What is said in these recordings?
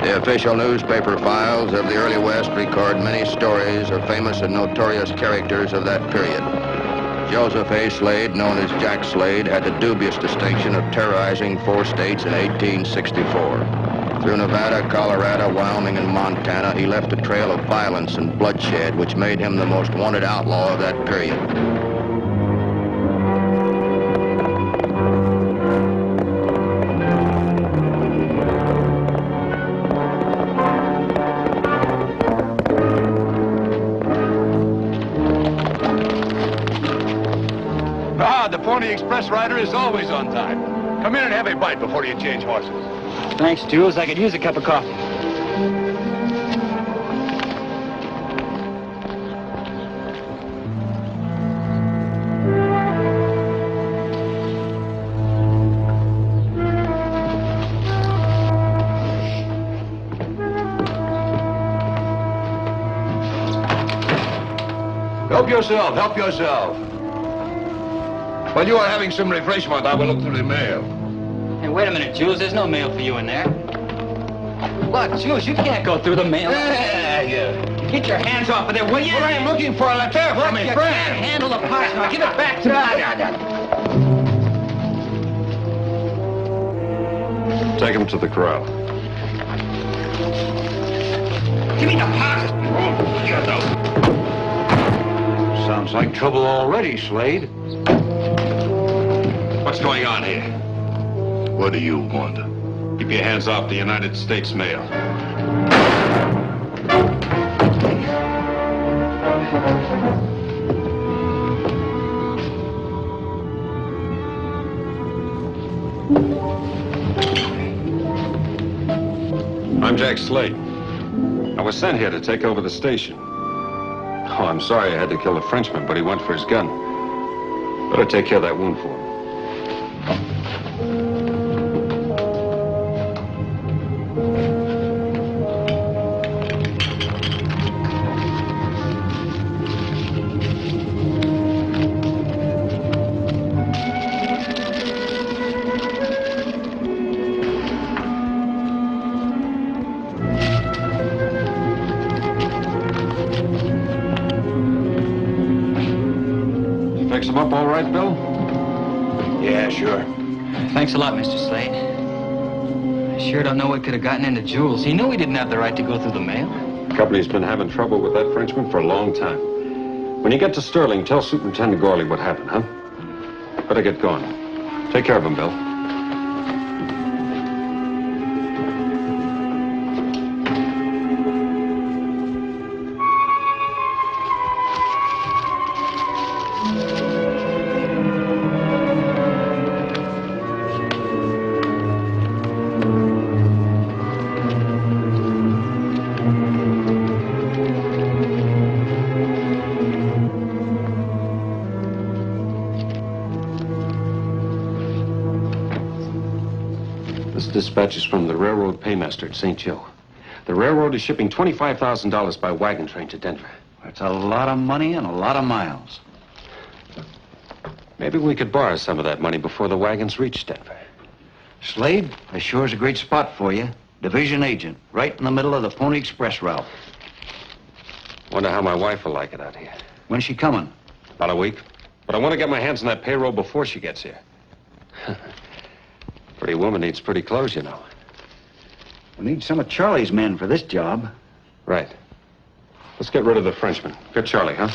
The official newspaper files of the early West record many stories of famous and notorious characters of that period. Joseph A. Slade, known as Jack Slade, had the dubious distinction of terrorizing 4 states in 1864. Through Nevada, Colorado, Wyoming, and Montana, he left a trail of violence and bloodshed, which made him the most wanted outlaw of that period. The Pony Express rider is always on time. Come in and have a bite before you change horses. Thanks, Jules. I could use a cup of coffee. Help yourself, help yourself. While you are having some refreshment, I will look through the mail. Hey, wait a minute, Jules. There's no mail for you in there. Look, Jules, you can't go through the mail. Get your hands off of there, will you? Well, I am looking for a letter from a You friend. can't handle the parts. Now give it back to me. Take him to the corral. Give me the parts. Sounds like trouble already, Slade. What's going on here? What do you want? Keep your hands off the United States mail. I'm Jack Slade. I was sent here to take over the station. Oh, I'm sorry I had to kill the Frenchman, but he went for his gun. Better take care of that wound for him. Fix him up all right, Bill? Yeah, sure. Thanks a lot, Mr. Slade. I sure don't know what could have gotten into Jules. He knew he didn't have the right to go through the mail. The company's been having trouble with that Frenchman for a long time. When you get to Sterling, tell Superintendent Gorley what happened, huh? Better get going. Take care of him, Bill. This dispatch is from the railroad paymaster at St. Joe. The railroad is shipping $25,000 by wagon train to Denver. That's a lot of money and a lot of miles. Maybe we could borrow some of that money before the wagons reach Denver. Slade, that sure is a great spot for you. Division agent, right in the middle of the Pony Express route. Wonder how my wife will like it out here. When's she coming? About a week. But I want to get my hands on that payroll before she gets here. Pretty woman needs pretty clothes, you know. We need some of Charlie's men for this job. Right. Let's get rid of the Frenchman. Get Charlie, huh?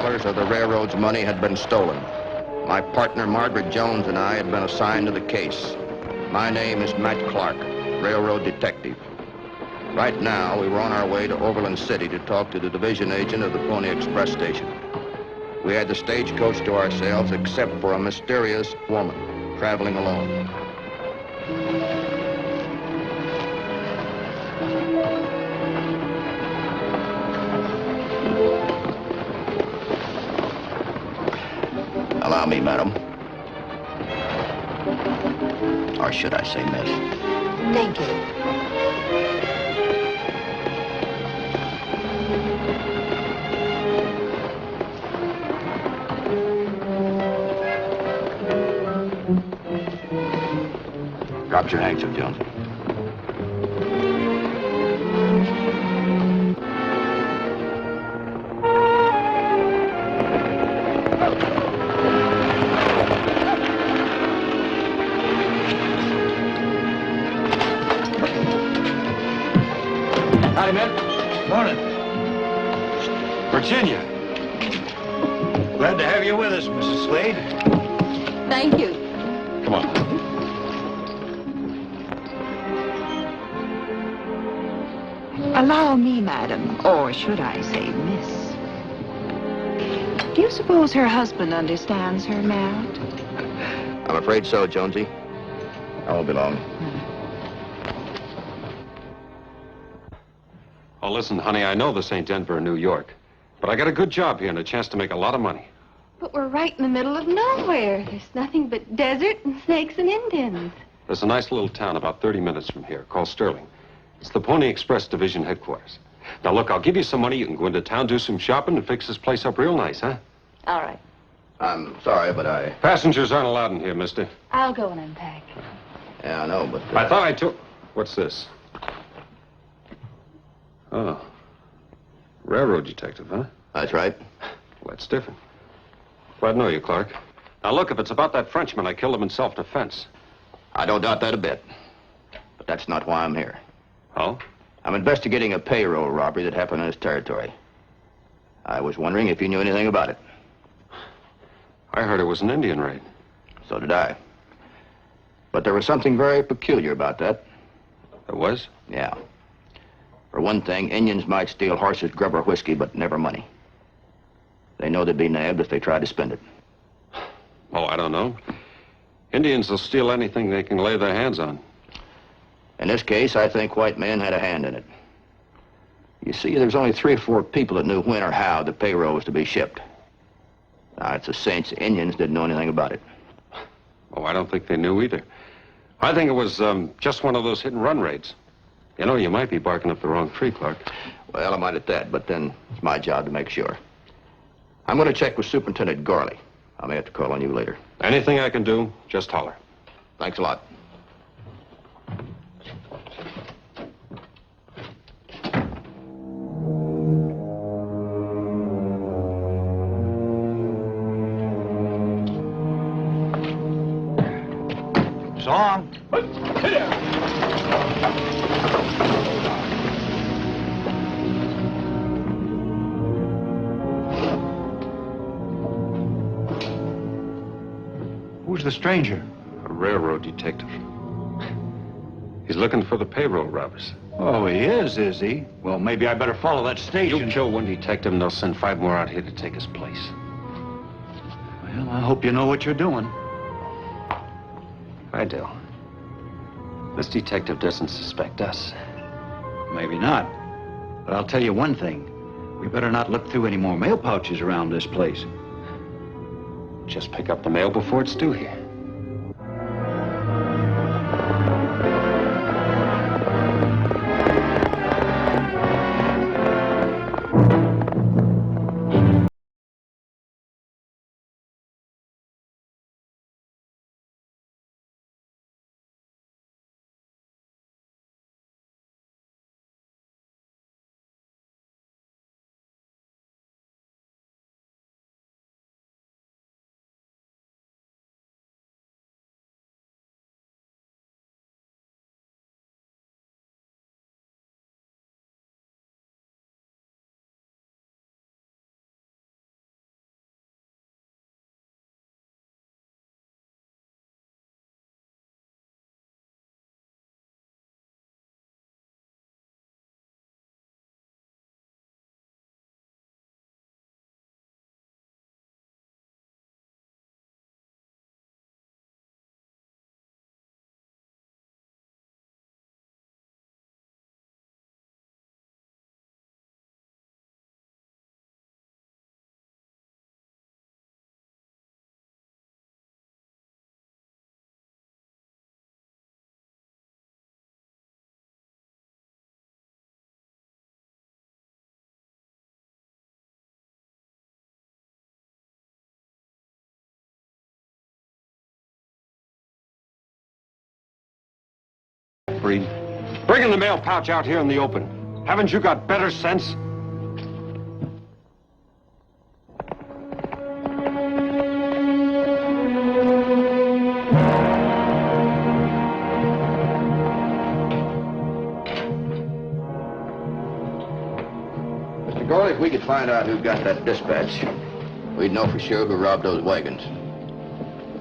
of the railroad's money had been stolen. My partner, Margaret Jones, and I had been assigned to the case. My name is Matt Clark, railroad detective. Right now, we were on our way to Overland City to talk to the division agent of the Pony Express station. We had the stagecoach to ourselves except for a mysterious woman traveling alone. Allow me, madam. Or should I say miss? Thank you. Drop your handkerchief, Jones. Howdy, man. Morning. Virginia! Glad to have you with us, Mrs. Slade. Thank you. Come on. Allow me, madam, or should I say miss. Do you suppose her husband understands her merit? I'm afraid so, Jonesy. I won't be long. Oh, listen, honey, I know this ain't Denver or New York, but I got a good job here and a chance to make a lot of money. But we're right in the middle of nowhere. There's nothing but desert and snakes and Indians. There's a nice little town about 30 minutes from here called Sterling. It's the Pony Express Division headquarters. Now, look, I'll give you some money. You can go into town, do some shopping, and fix this place up real nice, huh? All right. I'm sorry, but Passengers aren't allowed in here, mister. I'll go and unpack. Yeah, I know, but... I thought I took... What's this? Oh. Railroad detective, huh? That's right. Well, that's different. Glad to know you, Clark. Now, look, if it's about that Frenchman, I killed him in self-defense. I don't doubt that a bit. But that's not why I'm here. Oh? I'm investigating a payroll robbery that happened in this territory. I was wondering if you knew anything about it. I heard it was an Indian raid. So did I. But there was something very peculiar about that. There was? Yeah. For one thing, Indians might steal horses, grub, or whiskey, but never money. They know they'd be nabbed if they tried to spend it. Oh, I don't know. Indians will steal anything they can lay their hands on. In this case, I think white men had a hand in it. You see, there's only 3 or 4 people that knew when or how the payroll was to be shipped. Now, it's a cinch the Indians didn't know anything about it. Oh, I don't think they knew either. I think it was just one of those hit-and-run raids. You know, you might be barking up the wrong tree, Clark. Well, I might at that, but then it's my job to make sure. I'm going to check with Superintendent Gorley. I may have to call on you later. Anything I can do, just holler. Thanks a lot. So long. Who's the stranger? A railroad detective. He's looking for the payroll robbers. Oh, he is he? Well, maybe I better follow that station. You kill one detective and they'll send 5 more out here to take his place. Well, I hope you know what you're doing. I do. This detective doesn't suspect us. Maybe not. But I'll tell you one thing. We better not look through any more mail pouches around this place. Just pick up the mail before it's due here. half-breed. Bringing the mail pouch out here in the open. Haven't you got better sense? Mr. Gorley, if we could find out who got that dispatch, we'd know for sure who robbed those wagons.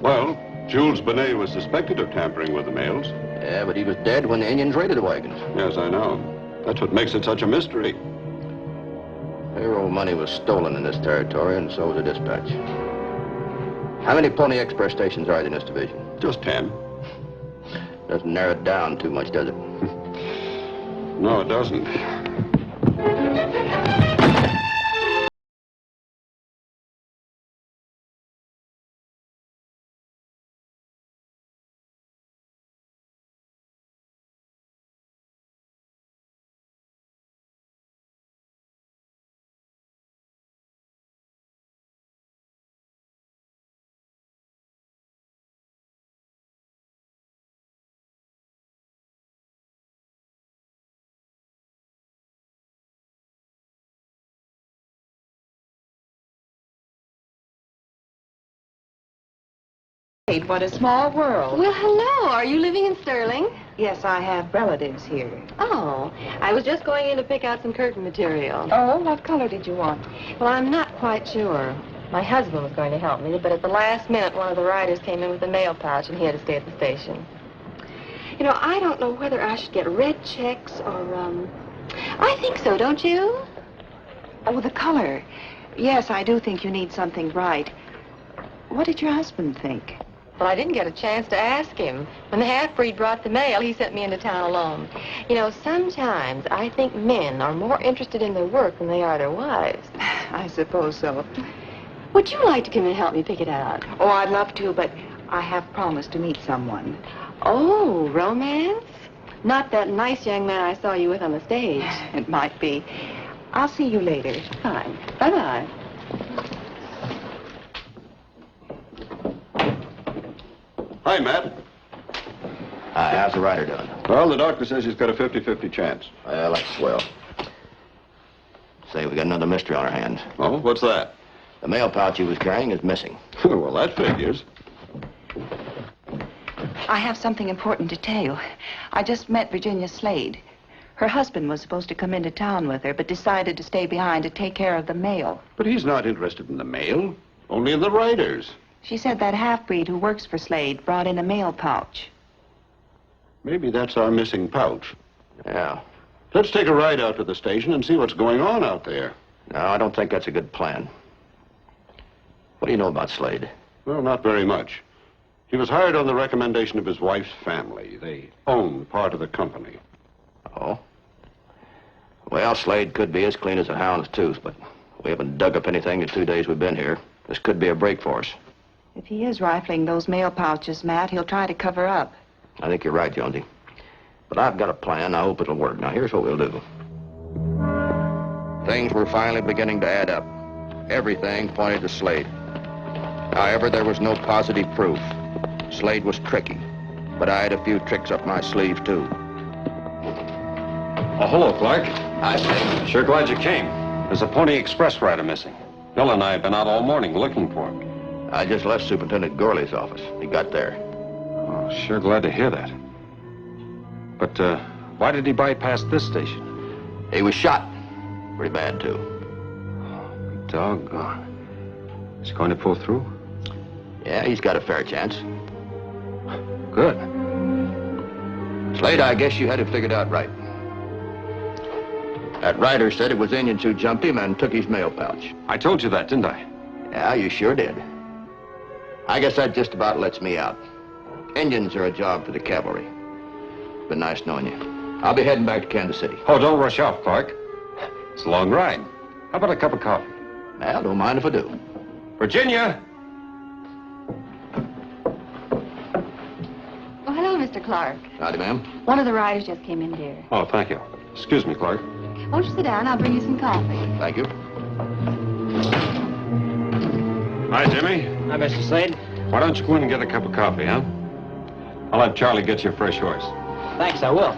Well, Jules Benet was suspected of tampering with the mails. Yeah, but he was dead when the Indians raided the wagons. Yes, I know. That's what makes it such a mystery. Payroll money was stolen in this territory, and so was the dispatch. How many Pony Express stations are there in this division? Just 10. Doesn't narrow it down too much, does it? No, it doesn't. What a small world. Well, hello. Are you living in Sterling? Yes, I have relatives here. Oh, I was just going in to pick out some curtain material. Oh, what color did you want? Well, I'm not quite sure. My husband was going to help me, but at the last minute, one of the riders came in with a mail pouch, and he had to stay at the station. You know, I don't know whether I should get red checks or, I think so, don't you? Oh, the color. Yes, I do think you need something bright. What did your husband think? Well, I didn't get a chance to ask him. When the half-breed brought the mail, he sent me into town alone. You know, sometimes I think men are more interested in their work than they are their wives. I suppose so. Would you like to come and help me pick it out? Oh, I'd love to, but I have promised to meet someone. Oh, romance? Not that nice young man I saw you with on the stage. It might be. I'll see you later. Fine. Bye-bye. Hi, Matt. Hi, how's the rider doing? Well, the doctor says he's got a 50-50 chance. Well, that's swell. Say, we got another mystery on our hands. Oh, what's that? The mail pouch he was carrying is missing. Well, that figures. I have something important to tell you. I just met Virginia Slade. Her husband was supposed to come into town with her, but decided to stay behind to take care of the mail. But he's not interested in the mail, only in the riders. She said that half-breed who works for Slade brought in a mail pouch. Maybe that's our missing pouch. Yeah. Let's take a ride out to the station and see what's going on out there. No, I don't think that's a good plan. What do you know about Slade? Well, not very much. He was hired on the recommendation of his wife's family. They own part of the company. Oh? Well, Slade could be as clean as a hound's tooth, but we haven't dug up anything in the 2 days we've been here. This could be a break for us. If he is rifling those mail pouches, Matt, he'll try to cover up. I think you're right, Jonesy. But I've got a plan. I hope it'll work. Now, here's what we'll do. Things were finally beginning to add up. Everything pointed to Slade. However, there was no positive proof. Slade was tricky, but I had a few tricks up my sleeve, too. Oh, hello, Clark. Hi, Slade. Sure glad you came. There's a Pony Express rider missing. Bill and I have been out all morning looking for him. I just left Superintendent Gorley's office. He got there. Oh, sure glad to hear that. But, why did he bypass this station? He was shot. Pretty bad, too. Doggone. Is he going to pull through? Yeah, he's got a fair chance. Good. Slade, I guess you had it figured out right. That rider said it was Indians who jumped him and took his mail pouch. I told you that, didn't I? Yeah, you sure did. I guess that just about lets me out. Indians are a job for the cavalry. Been nice knowing you. I'll be heading back to Kansas City. Oh, don't rush off, Clark. It's a long ride. How about a cup of coffee? Well, don't mind if I do. Virginia! Oh, hello, Mr. Clark. Howdy, ma'am. One of the riders just came in, dear. Oh, thank you. Excuse me, Clark. Won't you sit down? I'll bring you some coffee. Thank you. Hi, Jimmy. Hi, Mr. Slade. Why don't you go in and get a cup of coffee, huh? I'll have Charlie get you a fresh horse. Thanks, I will.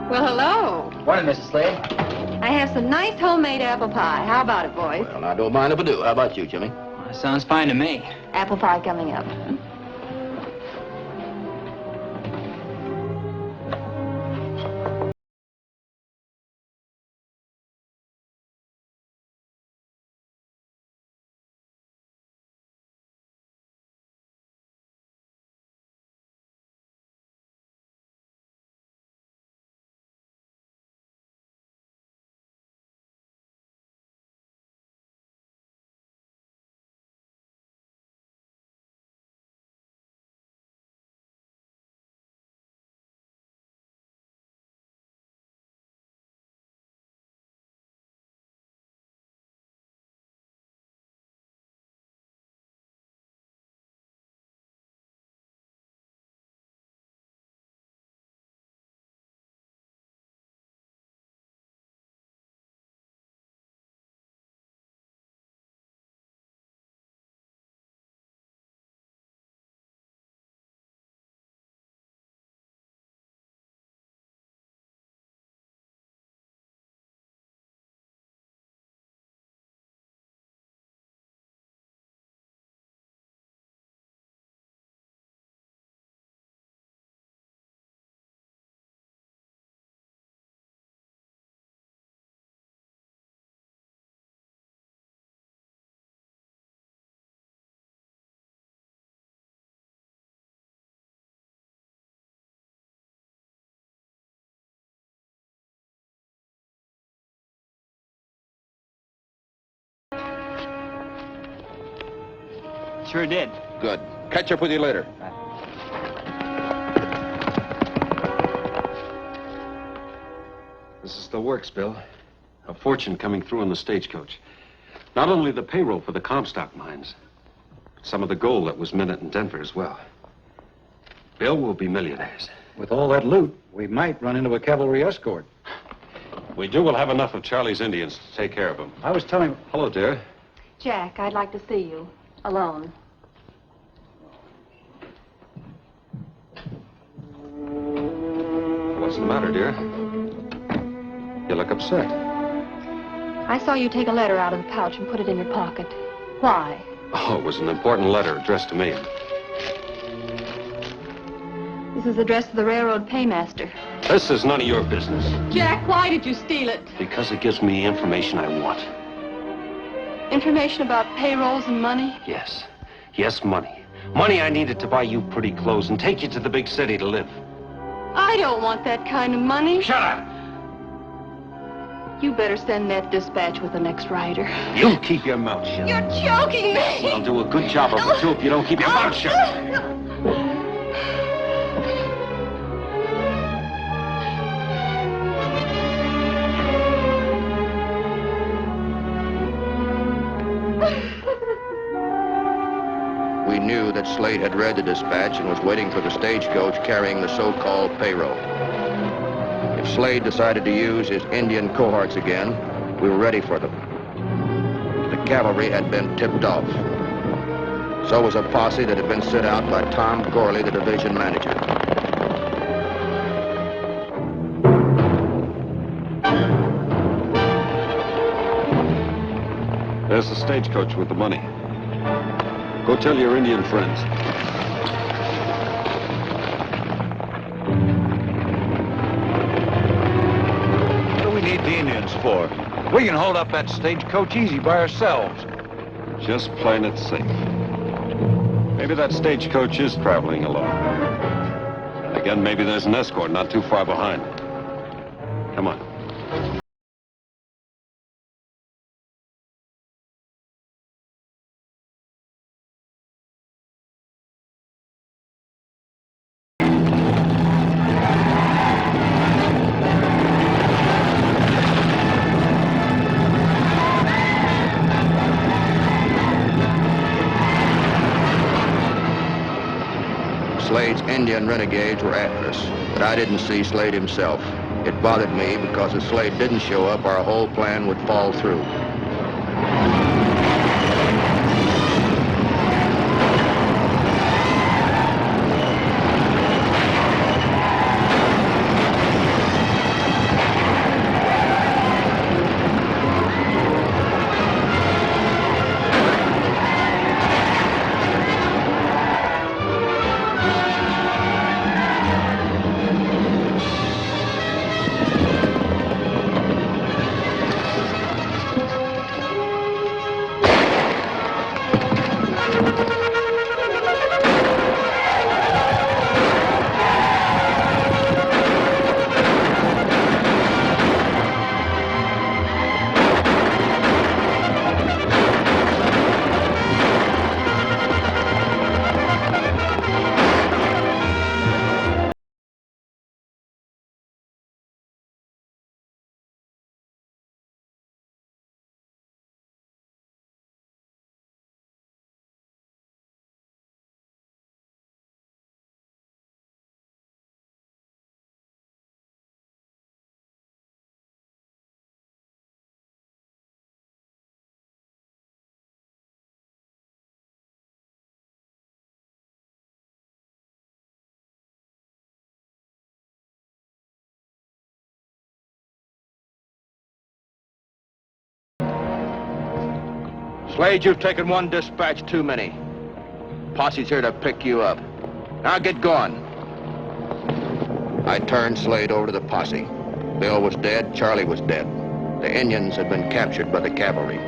Well, hello. Morning, Mrs. Slade. I have some nice homemade apple pie. How about it, boys? Well, I don't mind if I do. How about you, Jimmy? Well, that sounds fine to me. Apple pie coming up. Sure did. Good. Catch up with you later. This is the works, Bill. A fortune coming through on the stagecoach. Not only the payroll for the Comstock mines, but some of the gold that was minted in Denver as well. Bill, will be millionaires. With all that loot, we might run into a cavalry escort. We do, we'll have enough of Charlie's Indians to take care of them. I was telling... Hello, dear. Jack, I'd like to see you. Alone. What's the matter, dear? You look upset. I saw you take a letter out of the pouch and put it in your pocket. Why? Oh, it was an important letter addressed to me. This is addressed to the railroad paymaster. This is none of your business. Jack, why did you steal it? Because it gives me the information I want. Information about payrolls and money? Yes. Yes, money. Money I needed to buy you pretty clothes and take you to the big city to live. I don't want that kind of money. Shut up! You better send that dispatch with the next rider. You keep your mouth shut. You're choking me! I'll do a good job of it, too, if you don't keep your mouth shut. We knew that Slade had read the dispatch and was waiting for the stagecoach carrying the so-called payroll. If Slade decided to use his Indian cohorts again, we were ready for them. The cavalry had been tipped off. So was a posse that had been sent out by Tom Gorley, the division manager. There's the stagecoach with the money. Go tell your Indian friends. What do we need the Indians for? We can hold up that stagecoach easy by ourselves. Just playing it safe. Maybe that stagecoach is traveling alone. And again, maybe there's an escort not too far behind. Come on. Slade's Indian renegades were after us, but I didn't see Slade himself. It bothered me because if Slade didn't show up, our whole plan would fall through. Slade, you've taken one dispatch too many. Posse's here to pick you up. Now get going. I turned Slade over to the posse. Bill was dead, Charlie was dead. The Indians had been captured by the cavalry.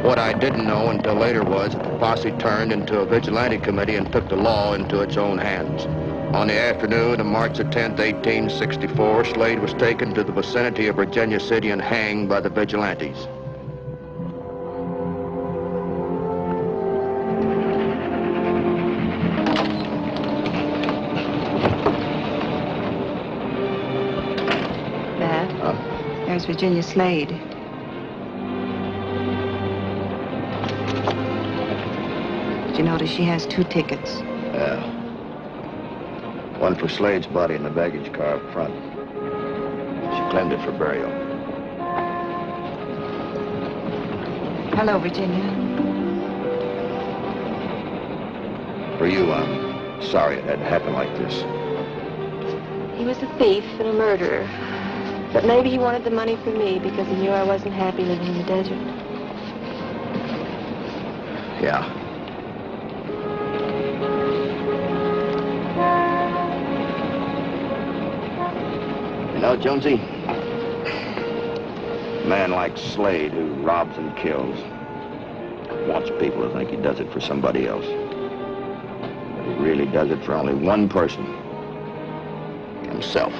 What I didn't know until later was that the posse turned into a vigilante committee and took the law into its own hands. On the afternoon of March the 10th, 1864, Slade was taken to the vicinity of Virginia City and hanged by the vigilantes. Dad, there's Virginia Slade. Did you notice she has 2 tickets? Yeah. One for Slade's body in the baggage car up front. She claimed it for burial. Hello, Virginia. For you, I'm sorry it had to happen like this. He was a thief and a murderer. But maybe he wanted the money for me because he knew I wasn't happy living in the desert. Yeah. You know, Jonesy, a man like Slade who robs and kills wants people to think he does it for somebody else. But he really does it for only one person. Himself.